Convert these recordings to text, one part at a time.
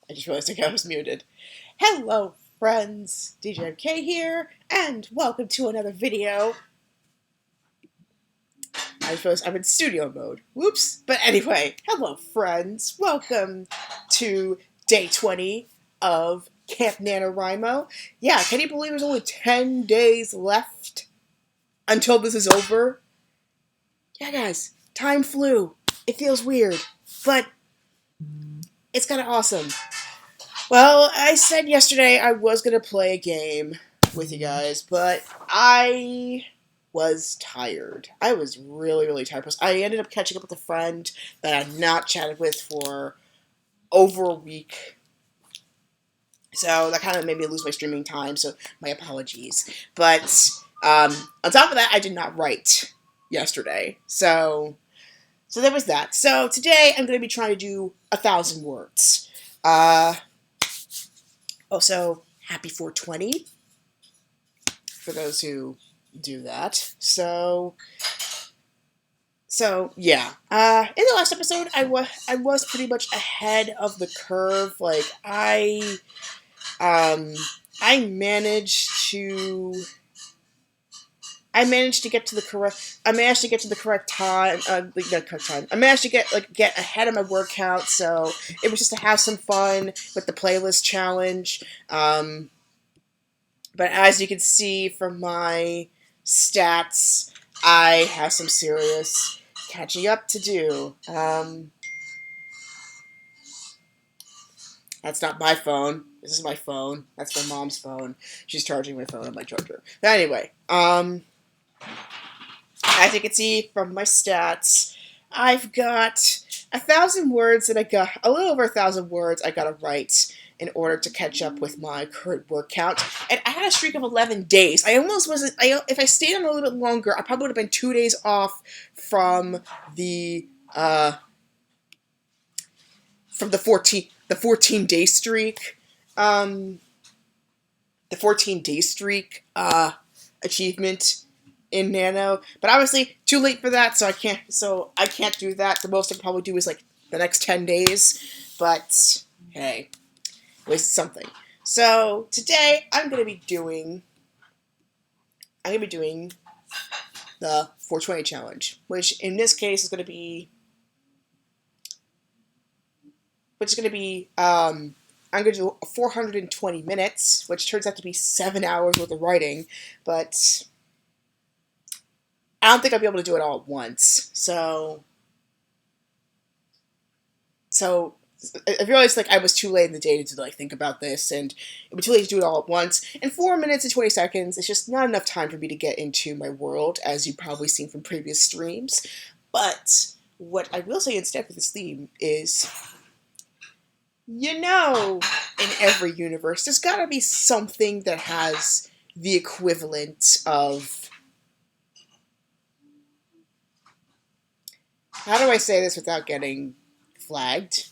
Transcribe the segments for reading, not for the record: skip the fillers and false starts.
I just realized I was muted. Hello, friends. DJMK here, and welcome to another video. I just realized I'm in studio mode. Whoops. But anyway, hello, friends. Welcome to day 20 of Camp NaNoWriMo. Yeah, can you believe there's only 10 days left until this is over? Yeah, guys, time flew. It feels weird, but it's kind of awesome. Well, I said yesterday I was going to play a game with you guys, but I was tired. I was really, really tired. I ended up catching up with a friend that I had not chatted with for over a week. So that kind of made me lose my streaming time, so my apologies. But on top of that, I did not write yesterday. So there was that. So today I'm going to be trying to do 1,000 words. Also, happy 420 for those who do that. So yeah. In the last episode, I was pretty much ahead of the curve. Like I managed to get to the correct time. I managed to get ahead of my word count, so it was just to have some fun with the playlist challenge. But as you can see from my stats, I have some serious catching up to do. That's not my phone. This is my phone. That's my mom's phone. She's charging my phone on my charger. But anyway, as you can see from my stats, I've got 1,000 words that a little over 1,000 words I gotta write in order to catch up with my current word count. And I had a streak of 11 days. I almost wasn't, if I stayed on a little bit longer, I probably would have been 2 days off from the 14-day streak. The 14-day streak achievement in Nano, but obviously too late for that, so I can't do that. The most I can probably do is like the next 10 days, but hey, at least something. So today I'm gonna be doing the 420 challenge, which in this case is gonna be I'm gonna do 420 minutes, which turns out to be 7 hours worth of writing, but I don't think I'll be able to do it all at once. So I realized I was too late in the day to think about this, and it would be too late to do it all at once. And 4 minutes and 20 seconds is just not enough time for me to get into my world, as you've probably seen from previous streams. But what I will say instead for this theme is, in every universe, there's gotta be something that has the equivalent of... How do I say this without getting flagged?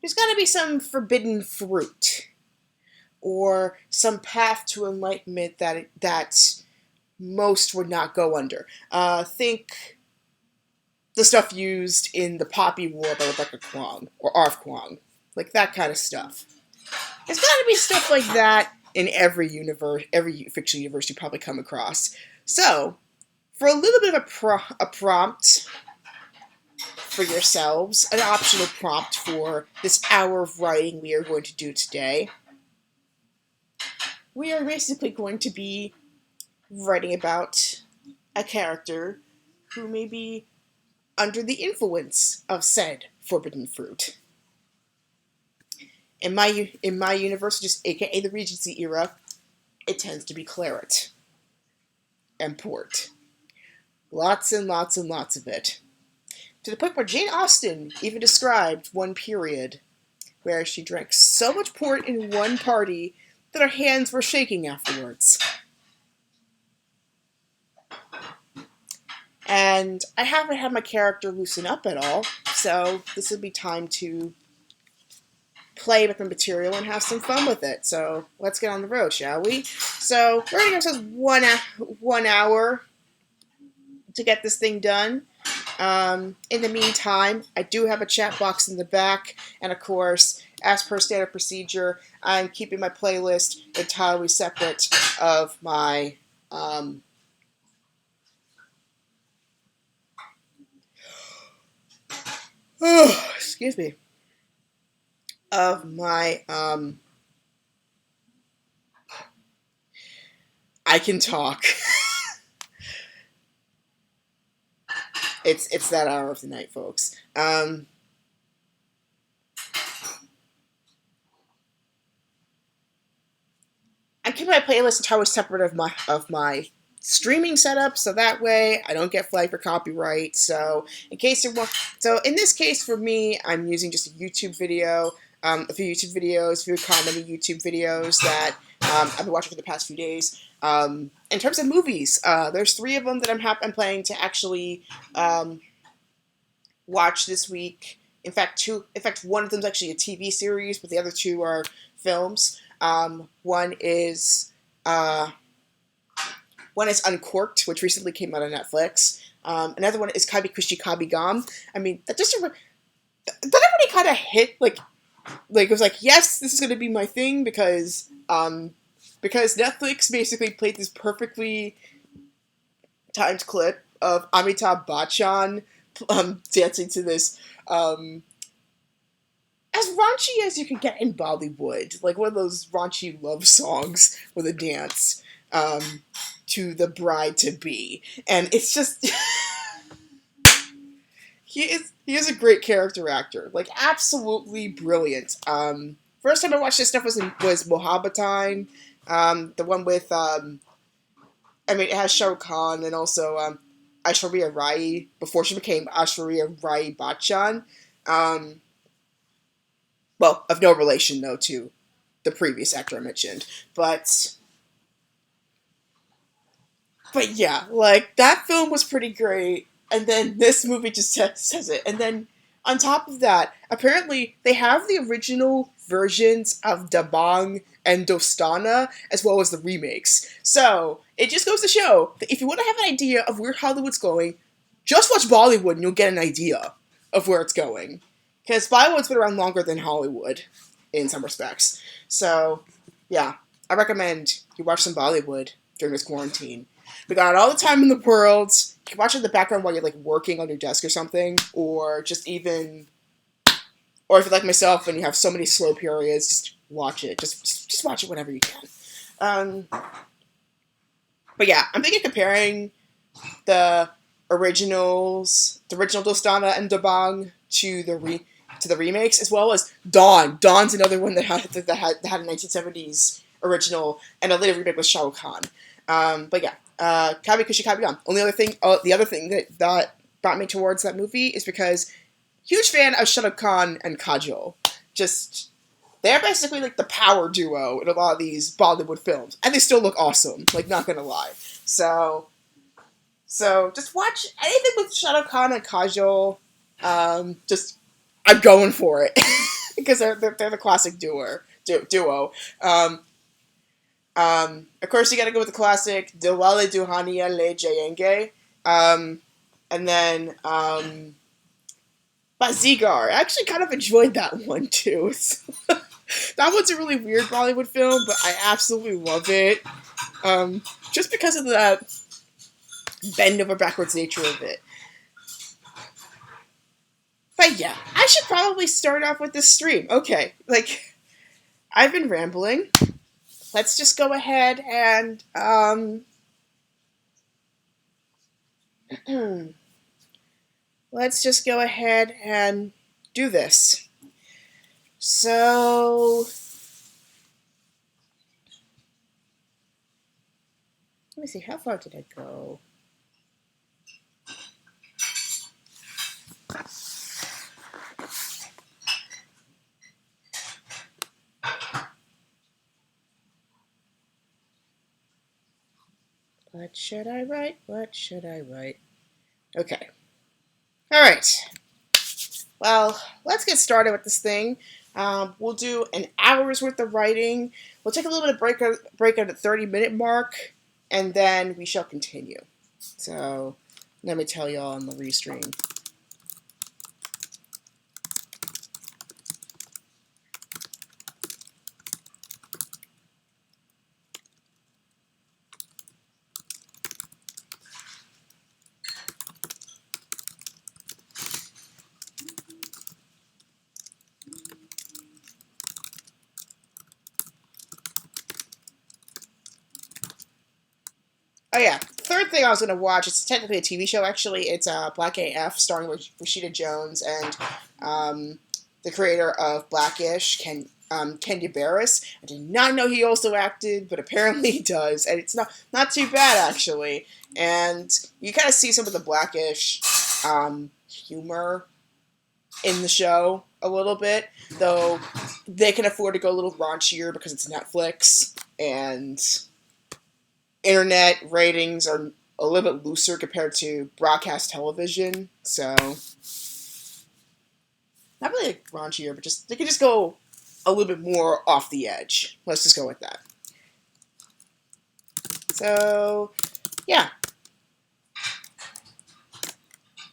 There's got to be some forbidden fruit, or some path to enlightenment that most would not go under. Think the stuff used in The Poppy War by Rebecca Kuang, or Arf Kuang. Like that kind of stuff. There's got to be stuff like that in every universe, every fictional universe you probably come across. So, for a little bit of a prompt for yourselves, an optional prompt for this hour of writing we are going to do today, we are basically going to be writing about a character who may be under the influence of said forbidden fruit. In my universe, just aka the Regency era, it tends to be claret and port. Lots and lots and lots of it. To the point where Jane Austen even described one period where she drank so much port in one party that her hands were shaking afterwards. And I haven't had my character loosen up at all, so this would be time to play with the material and have some fun with it. So let's get on the road, shall we? So we're going to give ourselves one hour to get this thing done. In the meantime, I do have a chat box in the back, and of course, as per standard procedure, I'm keeping my playlist entirely separate of my excuse me, of my I can talk. It's that hour of the night, folks. I keep my playlist entirely separate of my streaming setup, so that way I don't get flagged for copyright. So in this case for me, I'm using just a YouTube video, a few YouTube videos, a few comedy YouTube videos that I've been watching for the past few days. In terms of movies, there's 3 of them that I'm planning to actually watch this week. In fact, 2. In fact, one of them is actually a TV series, but the other 2 are films. One is Uncorked, which recently came out on Netflix. Another one is Kabi Kushi Kabi Gam. I mean, that already kind of hit like it was like, yes, this is going to be my thing because Netflix basically played this perfectly timed clip of Amitabh Bachchan dancing to this as raunchy as you can get in Bollywood, like one of those raunchy love songs with a dance to the bride to be, and it's just he is a great character actor, like absolutely brilliant. First time I watched this stuff was Mohabbatine, the one with it has Shah Rukh Khan and also Aishwarya Rai before she became Aishwarya Rai Bachchan. Well, of no relation, though, to the previous actor I mentioned. But yeah, like, that film was pretty great. And then this movie just says it. And then, on top of that, apparently they have the original versions of Dabangg and Dostana, as well as the remakes. So, it just goes to show that if you want to have an idea of where Hollywood's going, just watch Bollywood and you'll get an idea of where it's going. Because Bollywood's been around longer than Hollywood, in some respects. So, yeah, I recommend you watch some Bollywood during this quarantine. We got all the time in the world. You can watch it in the background while you're, like, working on your desk or something. Or just even... Or if you're like myself and you have so many slow periods, just watch it. Just watch it whenever you can. But yeah, I'm thinking comparing the original Dostana and Dabangg to the remakes, as well as Dawn. Dawn's another one that had a 1970s original and a later remake with Shah Rukh Khan. But yeah, Kabi Kushi Kabi Gam. The other thing that brought me towards that movie is because huge fan of Shah Rukh Khan and Kajol. Just they're basically like the power duo in a lot of these Bollywood films, and they still look awesome. Like, not gonna lie. So just watch anything with Shah Rukh Khan and Kajol. I'm going for it because they're the classic duo. Of course, you got to go with the classic Dilwale Dulhania Le Jayenge, and then Bazigar. I actually kind of enjoyed that one too. That one's a really weird Bollywood film, but I absolutely love it. Just because of that bend over backwards nature of it. But yeah, I should probably start off with this stream. Okay, like, I've been rambling. Let's just go ahead and, let's just go ahead and do this. So, let me see, how far did I go? What should I write? What should I write? Okay. Alright. Well, let's get started with this thing. We'll do an hour's worth of writing. We'll take a little bit of break at the 30-minute mark, and then we shall continue. So, Let me tell y'all on the restream. Oh yeah, third thing I was gonna watch. It's technically a TV show. Actually, it's Black AF, starring Rashida Jones and the creator of Blackish, Kenya Barris. I did not know he also acted, but apparently he does, and it's not too bad actually. And you kind of see some of the Blackish humor in the show a little bit, though they can afford to go a little raunchier because it's Netflix and internet ratings are a little bit looser compared to broadcast television, so not really like raunchier, but just they can just go a little bit more off the edge. Let's just go with that. So, yeah.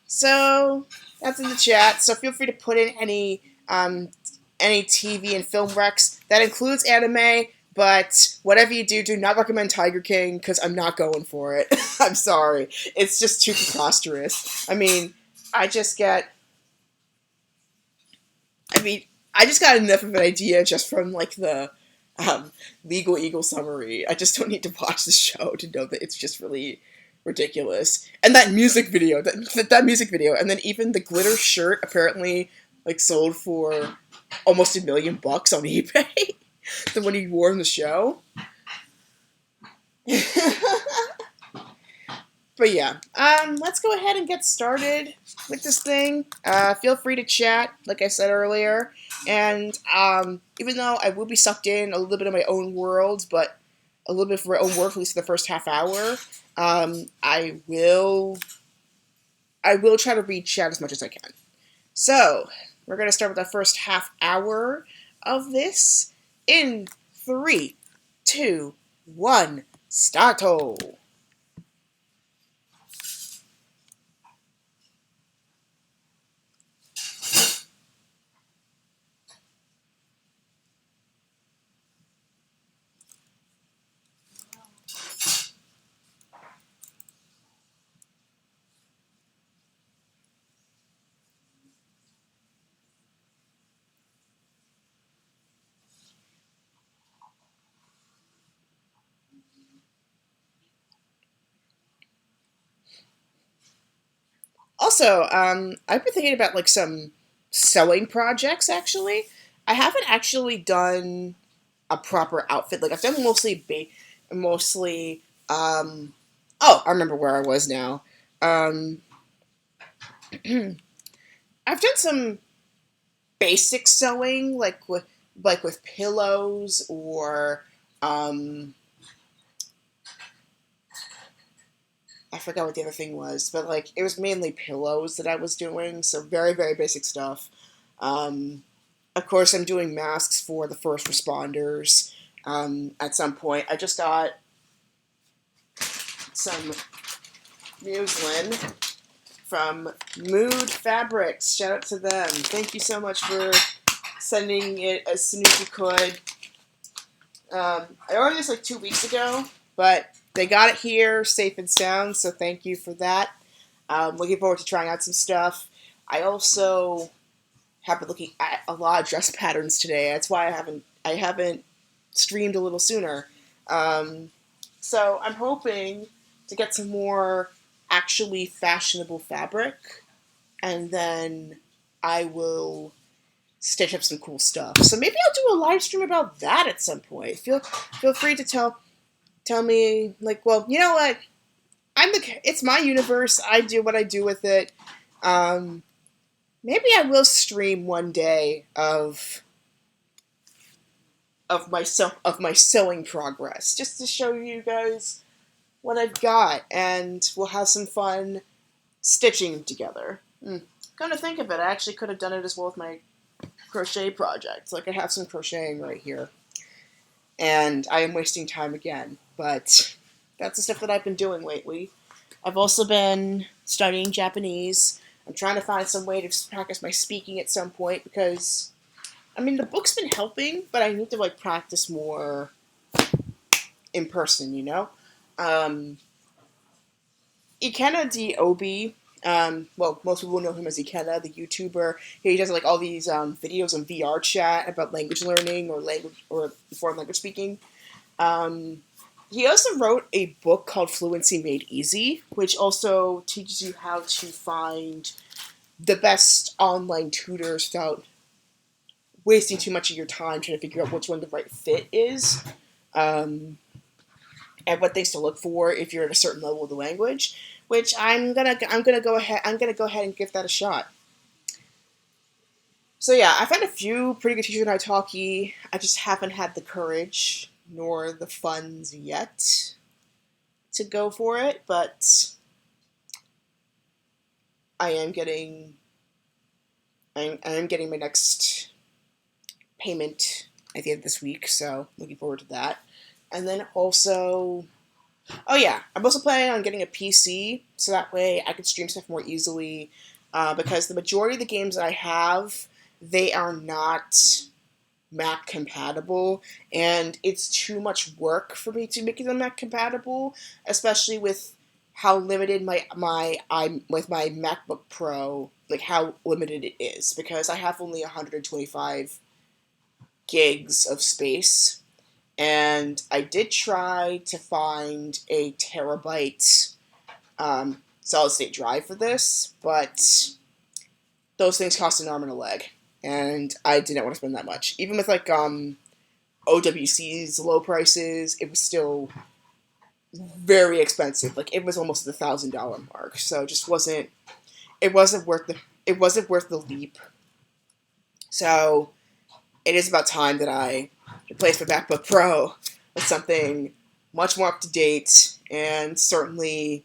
So that's in the chat. So feel free to put in any TV and film recs. That includes anime, but whatever you do, do not recommend Tiger King because I'm not going for it. I'm sorry. It's just too preposterous. I mean, I just got enough of an idea just from like the Legal Eagle summary. I just don't need to watch the show to know that it's just really ridiculous. And that music video, that music video, and then even the glitter shirt apparently like sold for almost $1 million on eBay. The one he wore in the show. But yeah, let's go ahead and get started with this thing. Feel free to chat, like I said earlier. And even though I will be sucked in a little bit of my own world, but a little bit of my own work, at least for the first half hour, I will try to read chat as much as I can. So, we're going to start with the first half hour of this in 3, 2, 1, starto! Also, I've been thinking about like some sewing projects. Actually, I haven't actually done a proper outfit. Like I've done mostly. Oh, I remember where I was now. Um, I've done some basic sewing, like with pillows or I forgot what the other thing was, but like it was mainly pillows that I was doing, so very, very basic stuff. Um, of course, I'm doing masks for the first responders. At some point, I just got some muslin from Mood Fabrics. Shout out to them. Thank you so much for sending it as soon as you could. I ordered this like 2 weeks ago, but they got it here safe and sound, so thank you for that. Looking forward to trying out some stuff. I also have been looking at a lot of dress patterns today. That's why I haven't streamed a little sooner. So I'm hoping to get some more actually fashionable fabric, and then I will stitch up some cool stuff. So maybe I'll do a live stream about that at some point. Feel free to tell me, like, well, you know what? It's my universe. I do what I do with it. Maybe I will stream one day of my sewing progress, just to show you guys what I've got, and we'll have some fun stitching together. Come to think of it, I actually could have done it as well with my crochet project. Like I have some crocheting right here, and I am wasting time again, but that's the stuff that I've been doing lately. I've also been studying Japanese. I'm trying to find some way to practice my speaking at some point because, I mean, the book's been helping, but I need to like practice more in person. Um, Ikena D Obi. Well, most people know him as Ikena, the YouTuber. He does like all these videos on VR chat about language learning or language or foreign language speaking. Um, he also wrote a book called Fluency Made Easy, which also teaches you how to find the best online tutors without wasting too much of your time trying to figure out which one the right fit is, um, and what things to look for if you're at a certain level of the language. Which I'm gonna go ahead and give that a shot. So yeah, I've had a few pretty good teachers in Italki. I just haven't had the courage nor the funds yet to go for it, but I am getting I am getting my next payment at the end of this week, so looking forward to that. And then also, oh yeah, I'm also planning on getting a PC so that way I can stream stuff more easily. Because the majority of the games that I have, they are not Mac compatible, and it's too much work for me to make them Mac compatible, especially with how limited I'm with my MacBook Pro, like how limited it is because I have only 125 gigs of space, and I did try to find a terabyte solid state drive for this, but those things cost an arm and a leg, and I didn't want to spend that much. Even with like OWC's low prices, it was still very expensive. Like it was almost the $1,000 mark. So it just wasn't. It wasn't worth the. It wasn't worth the leap. So it is about time that I replace my MacBook Pro with something much more up to date and certainly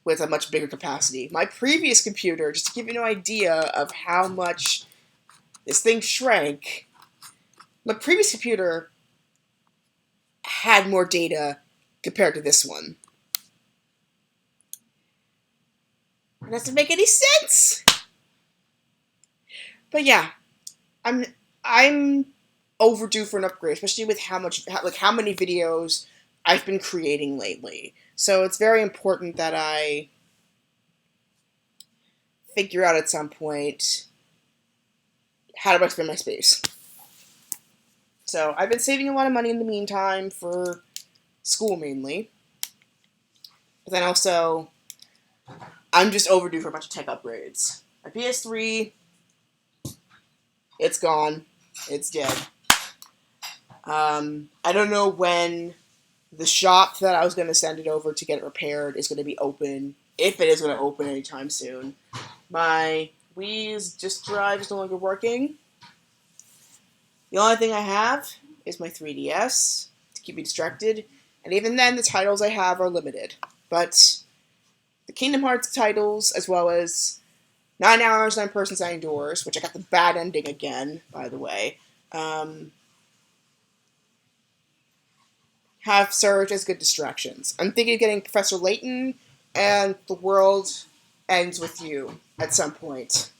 with a much bigger capacity. My previous computer, just to give you an idea of how much this thing shrank, my previous computer had more data compared to this one. It doesn't make any sense. But yeah, I'm I'm overdue for an upgrade, especially with how many videos I've been creating lately. So it's very important that I figure out at some point how do I spend my space. So I've been saving a lot of money in the meantime for school mainly. But then also I'm just overdue for a bunch of tech upgrades. My PS3, it's gone. It's dead. I don't know when the shop that I was going to send it over to get it repaired is going to be open, if it is going to open anytime soon. My Wii's disk drive is no longer working. The only thing I have is my 3DS to keep me distracted, and even then the titles I have are limited. But the Kingdom Hearts titles, as well as 9 Hours, 9 Persons, 9 Doors, which I got the bad ending again, by the way, have served as good distractions. I'm thinking of getting Professor Layton and The World Ends With You at some point.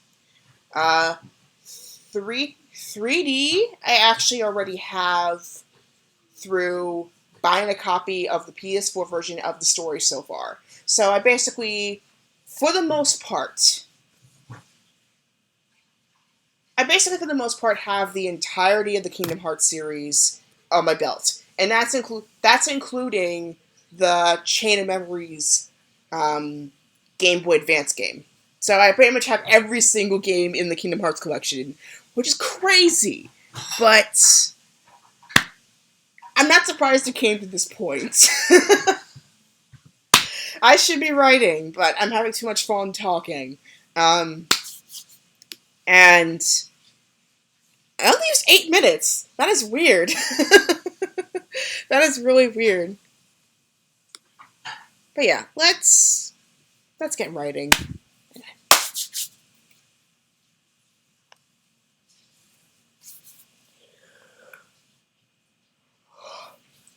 3D, I actually already have through buying a copy of the PS4 version of the story so far. So I basically, for the most part, for the most part, have the entirety of the Kingdom Hearts series on my belt, and that's including the Chain of Memories Game Boy Advance game. So I pretty much have every single game in the Kingdom Hearts collection, which is crazy, but I'm not surprised it came to this point. I should be writing, but I'm having too much fun talking, and I only used 8 minutes. That is weird. That is really weird. But yeah, let's get writing.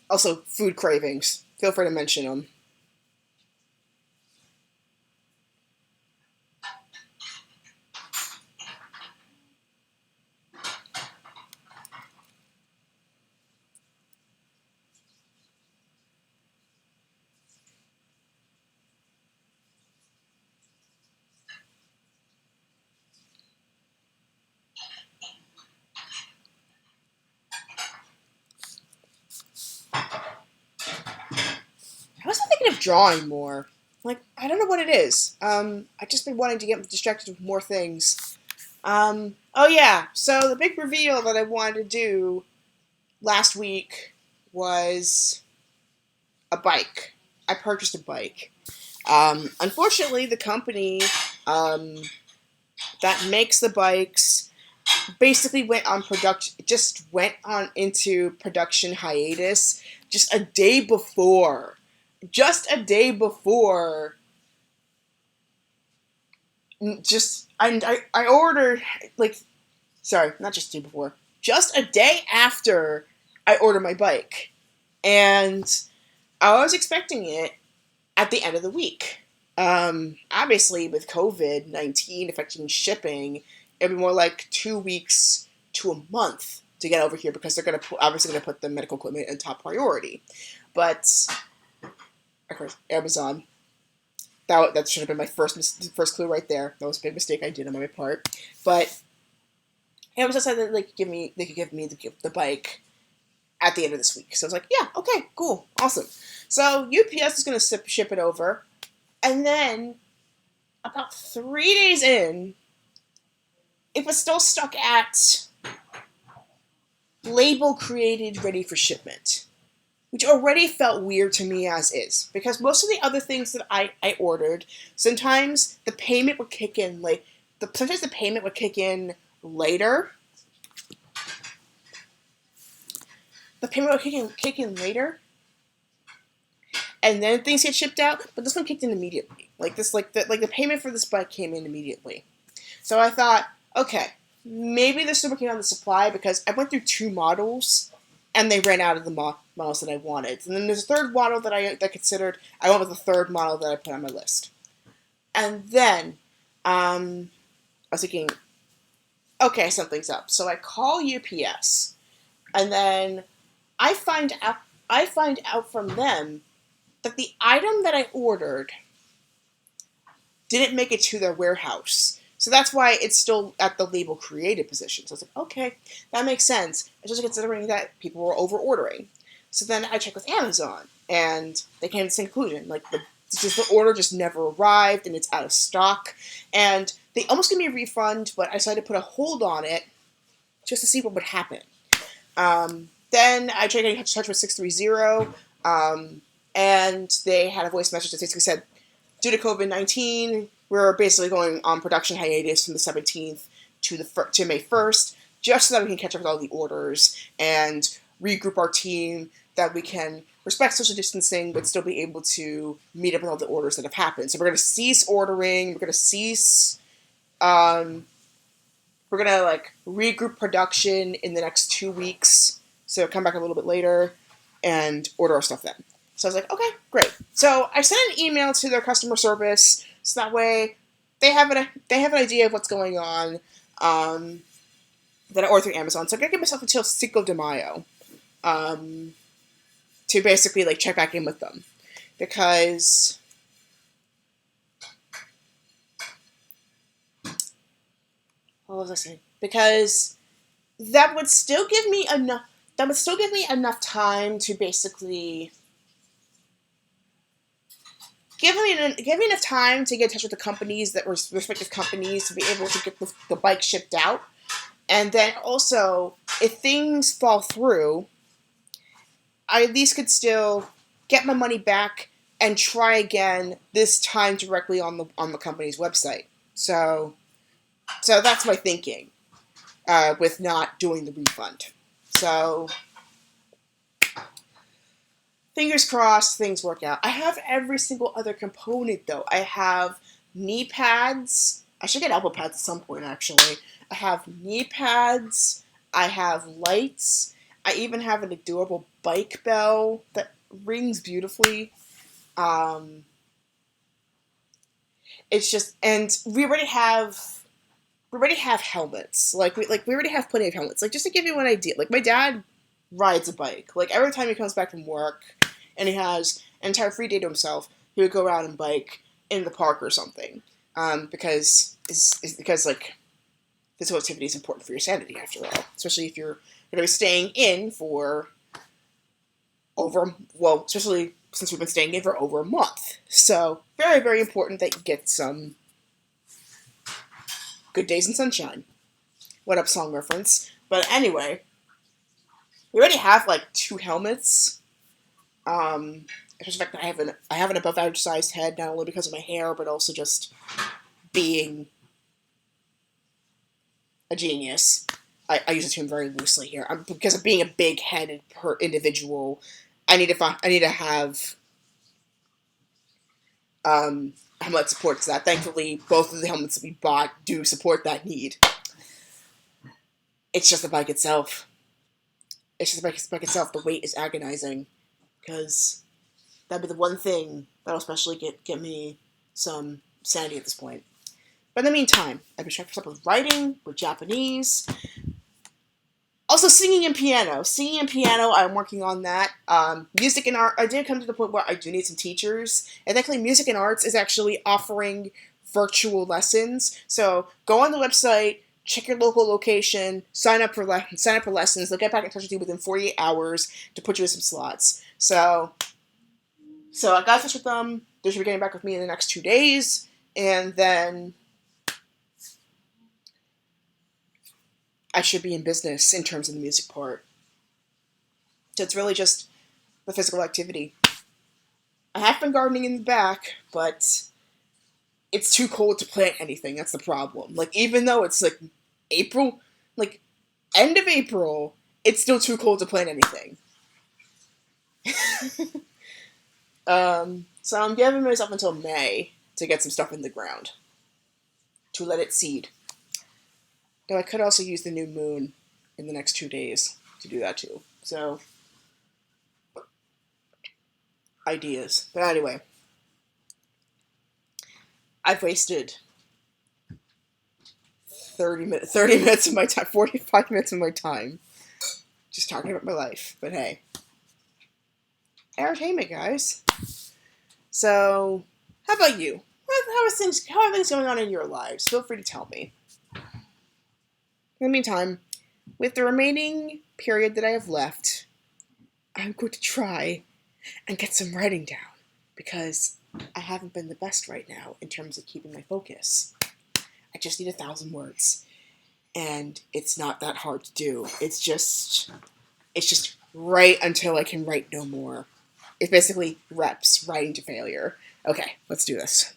Also, food cravings. Feel free to mention them. drawing more. Like, I don't know what it is. I've just been wanting to get distracted with more things. Oh yeah, so the big reveal that I wanted to do last week was a bike. I purchased a bike. Unfortunately, the company that makes the bikes basically went on production, just went on into production hiatus just a day before. Just a day before. I ordered, like, sorry, not just a day before. Just a day after I ordered my bike. And I was expecting it at the end of the week. Obviously, with COVID-19 affecting shipping, it'd be more like 2 weeks to a month to get over here because they're obviously going to put the medical equipment in top priority. But, of course, Amazon. That should have been my first clue right there. That was a big mistake I did on my part. But Amazon said that they could give me the bike at the end of this week. So I was like, yeah, okay, cool, awesome. So UPS is going to ship it over. And then about 3 days in, it was still stuck at label created, ready for shipment, which already felt weird to me as is. Because most of the other things that I ordered, sometimes the payment would kick in sometimes the payment would kick in later. The payment would kick in later, and then things get shipped out. But this one kicked in immediately. The payment for this bike came in immediately. So I thought, okay, maybe they're still working on the supply because I went through 2 models, and they ran out of the models that I wanted. And then there's a third model that I considered. I went with the third model that I put on my list. And then I was thinking, okay, something's up. So I call UPS, and then I find out from them that the item that I ordered didn't make it to their warehouse. So that's why it's still at the label created position. So I was like, okay, that makes sense. Especially considering that people were over ordering. So then I checked with Amazon, and they came to the same conclusion. The order just never arrived, and it's out of stock. And they almost gave me a refund, but I decided to put a hold on it just to see what would happen. Then I tried getting in touch with 630, and they had a voice message that basically said, due to COVID-19, we're basically going on production hiatus from the 17th to May 1st, just so that we can catch up with all the orders and regroup our team, that we can respect social distancing but still be able to meet up with all the orders that have happened. So we're going to cease ordering. We're going to cease. We're going to regroup production in the next 2 weeks. So come back a little bit later and order our stuff then. So I was like, okay, great. So I sent an email to their customer service so that way they have an idea of what's going on. That I ordered through Amazon. So I'm gonna give myself until Cinco de Mayo to basically check back in with them, because what was I saying? Because that would still give me enough. That would still give me enough time to basically give me enough time to get in touch with the companies that were respective companies to be able to get the bike shipped out. And then also, if things fall through, I at least could still get my money back and try again, this time directly on the company's website. So that's my thinking with not doing the refund. So fingers crossed things work out. I have every single other component though. I have knee pads. I should get elbow pads at some point actually. I have knee pads. I have lights. I even have an adorable bike bell that rings beautifully. It's just, and we already have helmets. We already have plenty of helmets. Just to give you an idea, my dad rides a bike. Every time he comes back from work and he has an entire free day to himself, he would go around and bike in the park or something. Because physical activity is important for your sanity, after all. Especially if you're going to be staying in for especially since we've been staying in for over a month. So, very, very important that you get some good days and sunshine. What up, song reference? But anyway, we already have like 2 helmets. Especially the fact that I have an above average sized head, not only because of my hair, but also just being a genius. I use the term very loosely here. Because of being a big-headed per individual, I need to have helmet supports that. Thankfully, both of the helmets that we bought do support that need. It's just the bike itself. It's just the bike itself. The weight is agonizing, because that'd be the one thing that'll especially get me some sanity at this point. But in the meantime, I've been trying to with writing, with Japanese. Also, singing and piano. Singing and piano, I'm working on that. Music and art, I did come to the point where I do need some teachers. And thankfully, Music and Arts is actually offering virtual lessons. So go on the website, check your local location, sign up for lessons. They'll get back in touch with you within 48 hours to put you in some slots. So I got in touch with them. They should be getting back with me in the next 2 days. And then I should be in business in terms of the music part. So it's really just the physical activity. I have been gardening in the back, but it's too cold to plant anything. That's the problem. Like, even though it's like April, like end of April, it's still too cold to plant anything. So I'm giving myself until May to get some stuff in the ground, to let it seed. Though I could also use the new moon in the next 2 days to do that too. So, ideas. But anyway, I've wasted 30 minutes of my time, 45 minutes of my time, just talking about my life. But hey, entertainment, guys. So, how about you? How are things going on in your lives? Feel free to tell me. In the meantime, with the remaining period that I have left, I'm going to try and get some writing down, because I haven't been the best right now in terms of keeping my focus. I just need 1,000 words, and it's not that hard to do. It's just write until I can write no more. It's basically reps, writing to failure. Okay, let's do this.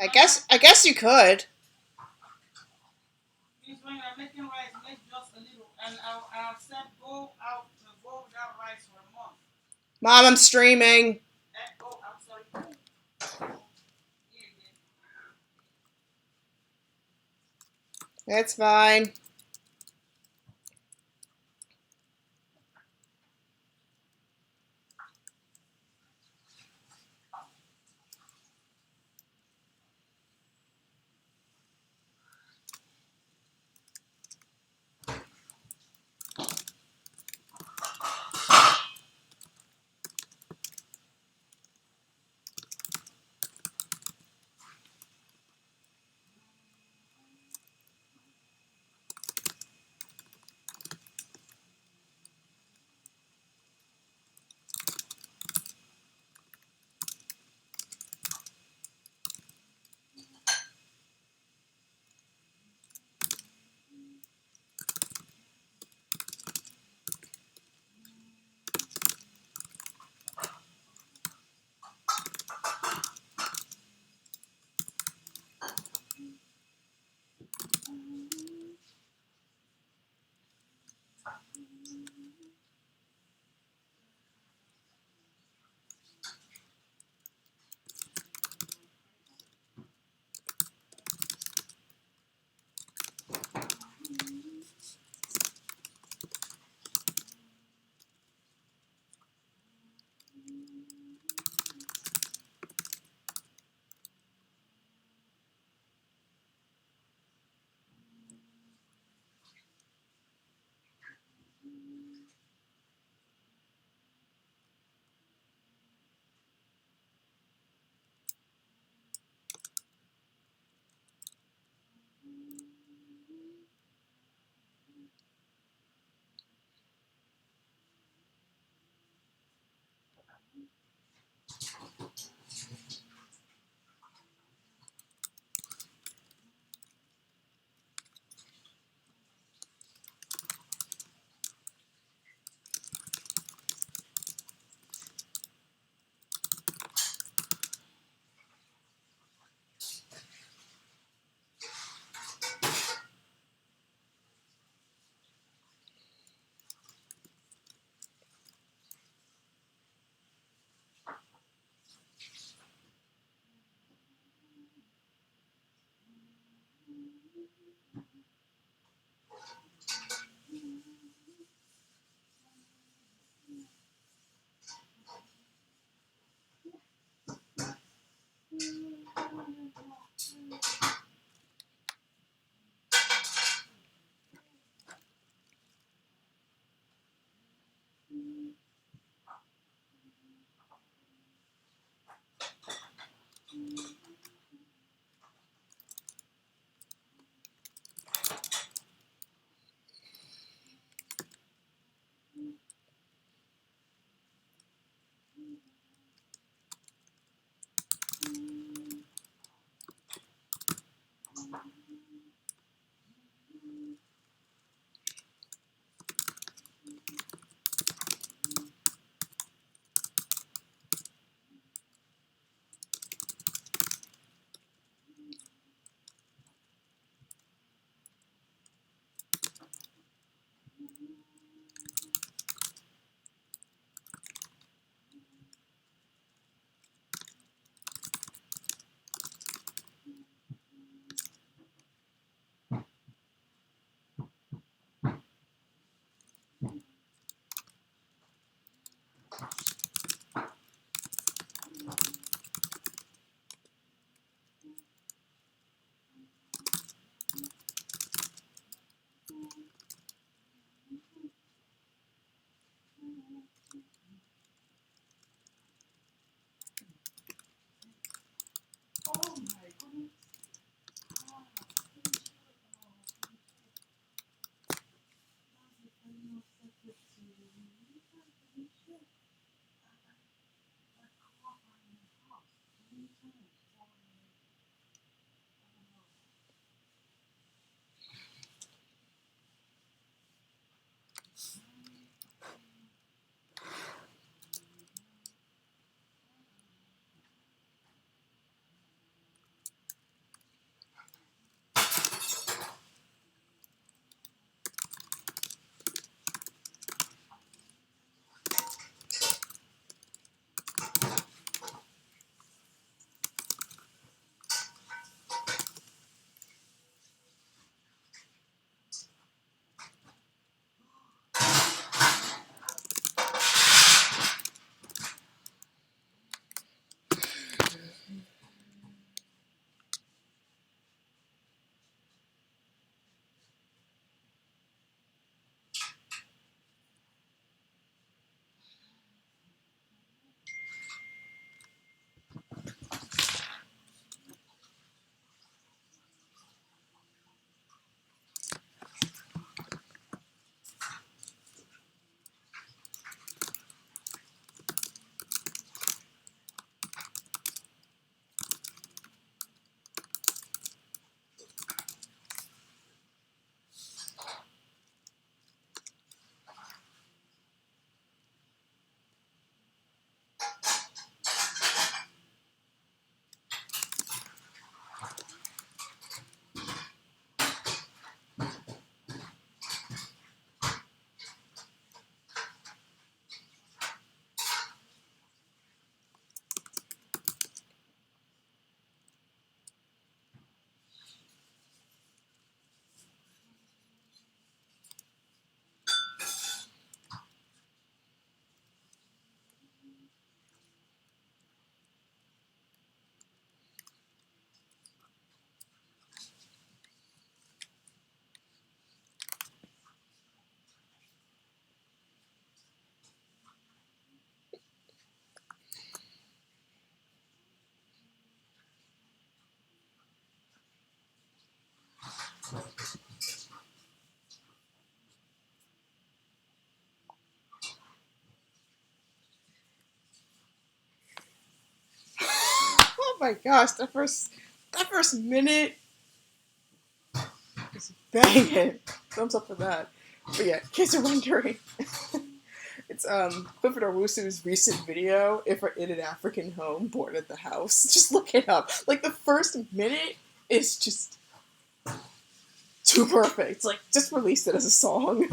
I guess you could. Means when you're making rice, make just a little, and I'll set go without rice for a month. Mom, I'm streaming. Oh, I'm sorry. It's fine. my gosh, that first minute is banging. Thumbs up for that. But yeah, in case you're wondering, it's Clifford Owusu's recent video, "If we're in an African home, born at the house." Just look it up. Like the first minute is just too perfect. It's like just release it as a song.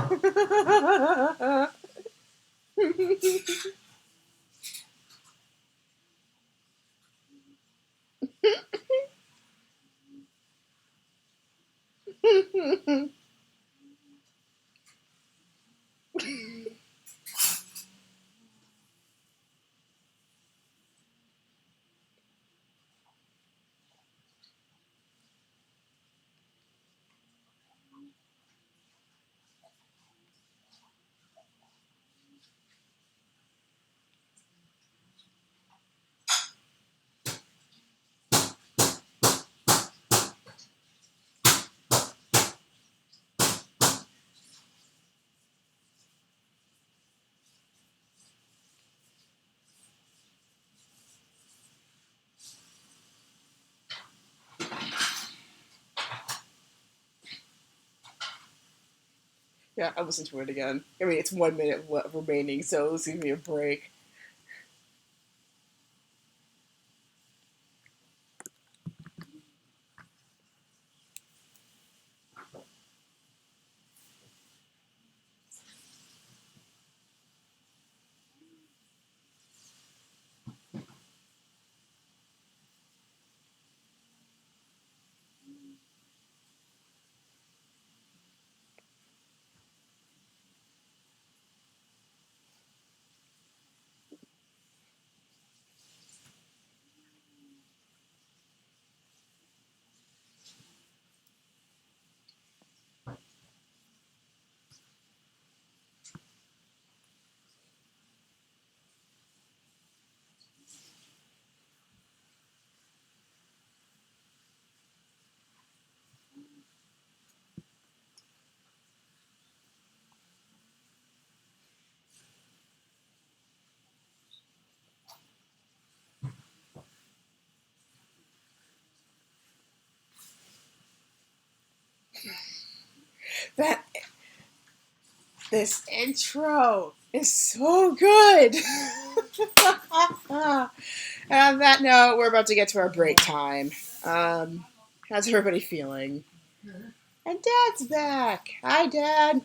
Yeah, I'll listen to it again. I mean, it's 1 minute remaining, so let's give me a break. That this intro is so good. And on that note, we're about to get to our break time. How's everybody feeling? And Dad's back. Hi, Dad.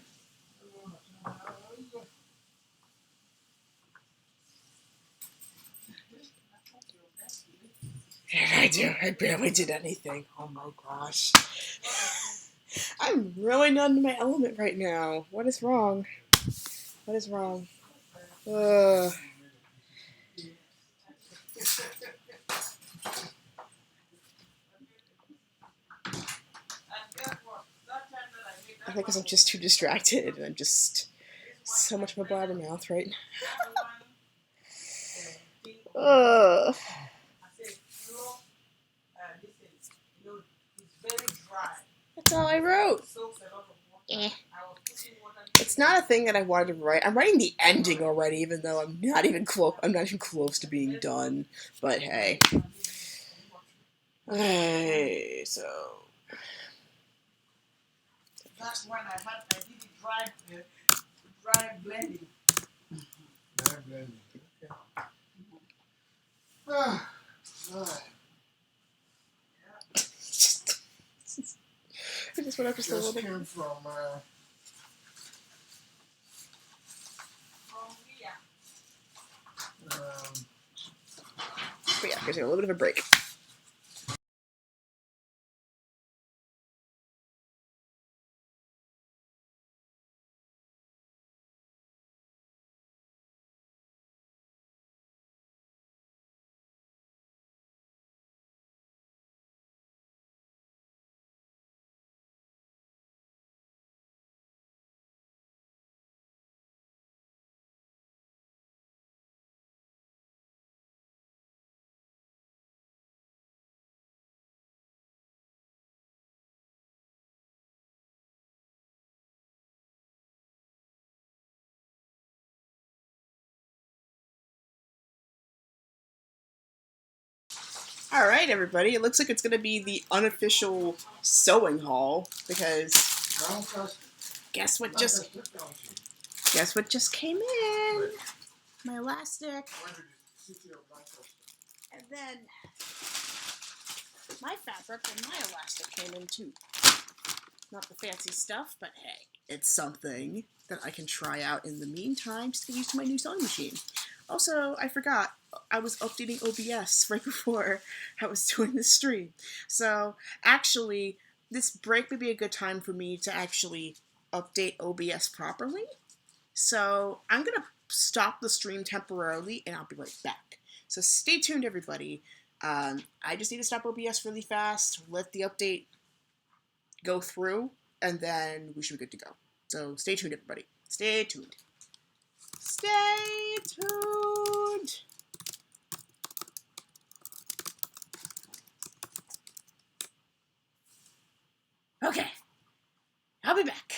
What did I do? I barely did anything. Oh my gosh. I'm really not in my element right now. What is wrong? What is wrong? Ugh. And guess what? That time that I made I that think because I'm one, just too distracted and I'm just so much of a blabbermouth right now. that one, thing on Ugh. I said, floor, listen, it's very dry. That's all I wrote. It soaks a lot of water. Eh. I was putting water. It's not a thing that I wanted to write. I'm writing the ending already, even though I'm not even close. I'm not even close to being done. But hey. Hey, so That's when I did it dry blending. Dry blending. Okay. Ah, right. I just went up just a little Just bit. came from From here. But yeah, here's a little bit of a break. All right, everybody. It looks like it's going to be the unofficial sewing haul because Brown custard. guess what Brown just custard, don't you? guess what just came in? My elastic, Why did you see your brown custard? and then my fabric and my elastic came in too. Not the fancy stuff, but hey, it's something that I can try out in the meantime to get used to my new sewing machine. Also, I forgot, I was updating OBS right before I was doing this stream. So, actually, this break would be a good time for me to actually update OBS properly. So, I'm going to stop the stream temporarily and I'll be right back. So, stay tuned, everybody. I just need to stop OBS really fast, let the update go through, and then we should be good to go. So stay tuned, everybody. Stay tuned. Stay tuned. Okay, I'll be back.